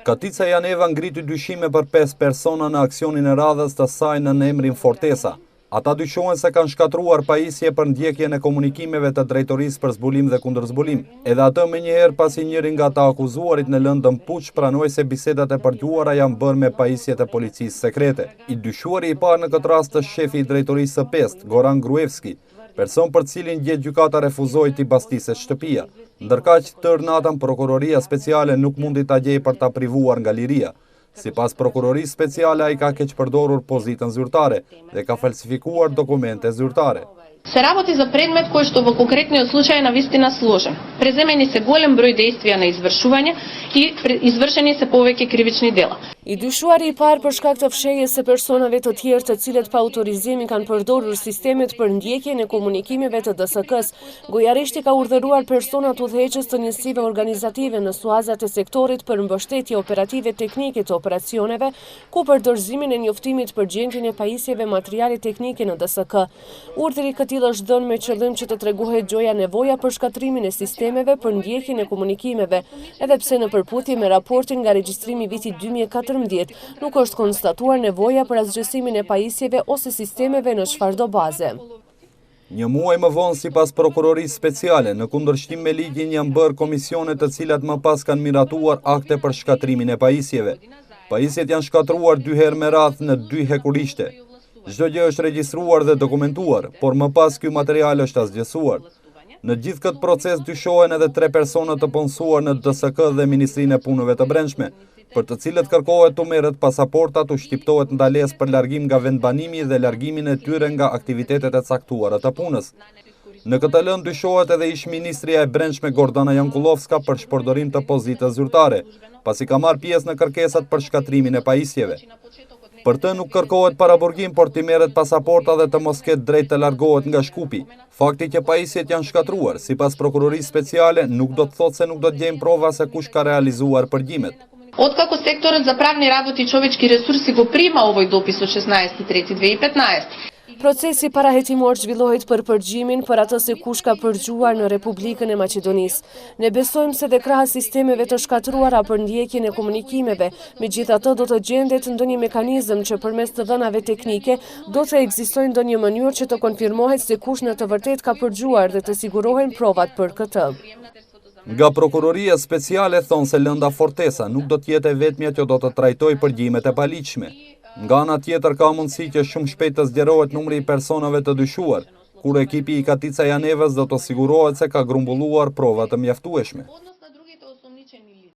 Katica Janeva ngriti dyshime për 5 persona në aksionin e radhës të saj në emrin Fortesa. Ata dyshohen se kanë shkatruar pajisje për ndjekjen e komunikimeve të drejtorisë për zbulim dhe kundërzbulim. Edhe atë me njëherë pasi njëri nga ta akuzuarit në lëndën puç pranoi se bisedat e përgjuara janë bërë me pajisjet e policisë sekrete. I dyshuari i parë në këtë rast është shefi i drejtorisë së PEST, Goran Gruevski, person për cilin dje gjykata refuzoi t'i bastiset shtëpia. Ndërkaq tërë natën prokuroria speciale nuk mundi ta gjejë për ta privuar nga liria. Sipas prokurorisë speciale, ai ka keqpërdorur pozitën zyrtare dhe ka falsifikuar dokumente zyrtare. Се работи за предмет кој што во конкретниот случај навистина сложен. Преземени се голем број действија на извршување и извршени се повеќе кривични дела. I dyshuari i parë për shkak të fshehjes së personave të tjerë të cilët pa autorizim kanë përdorur sistemet për ndjekjen e komunikimeve të DSK-s. Gojarishti ka urdhëruar personat udhëheqës të njësive organizative në suazat e sektorit për mbështetje operative teknike të operacioneve, ku për dorëzimin e njoftimit për gjendjen e pajisjeve materiale teknike në DSK. Urdhri këtij është dhënë me qëllim që të tregohet gjoja nevoja për shkatrimin e sistemeve për ndjekjen e komunikimeve, edhe pse në përputhje me raportin nga regjistrimi i vitit 2014 nuk është konstatuar nevoja për asgjësimin e pajisjeve ose sistemeve në çfarëdo baze. Një muaj më vonë, sipas prokurorisë speciale, në kundërshtim me ligjin janë bërë komisione të cilat më pas kanë miratuar akte për shkatrimin e pajisjeve. Pajisjet janë shkatruar 2 herë me radhë në 2 hekurishte. Çdo gjë është regjistruar dhe dokumentuar, por më pas ky material është asgjësuar. Në gjithë këtë proces dyshohen edhe 3 persona të punësuar në DSK dhe Ministrinë e Punëve të Brendshme, për të cilët kërkohet të merret pasaportat, u shqiptohet ndalesë për largim nga vendbanimi dhe largimin e tyre nga aktivitetet e caktuara të punës. Në këtë lëndë dyshohet edhe ish-ministria e Brendshme Gordana Jankullovska për shpërdorim të pozitës zyrtare, pasi ka marrë pjesë në kërkesat për shkatrimin e pajisjeve. Për të nuk kërkohet paraburgim, por t'i merret pasaporta dhe të mos ketë drejt të largohet nga Shkupi. Fakti që pajisjet janë shkatruar, sipas prokurorisë speciale, nuk do të thotë se nuk do të gjejmë prova se kush ka realizuar përgjimet. Откако секторот за правни работи и човечки ресурси го прима овој допис од 16.3.2015, Procesi parahetimor zhvillohet për përgjimin për atë se kush ka përgjuar në Republikën e Maqedonisë. Ne besojmë se dhe krahas sistemeve të shkatruara për ndjekjen e komunikimeve, megjithatë do të gjendet ndonjë mekanizëm që përmes të dhënave teknike do të ekzistojë ndonjë mënyrë që të konfirmohet se kush në të vërtetë ka përgjuar dhe të sigurohen provat për këtë. Nga prokuroria speciale thonë se lënda Fortesa nuk do të jetë e vetmja që do të trajtojë përgjimet e paligjshme. Nga ana tjetër ka mundësi që shumë shpejt të zgjerohet numri i personave të dyshuar, kur ekipi i Katica Janevës do të sigurohet se ka grumbulluar prova të mjaftueshme.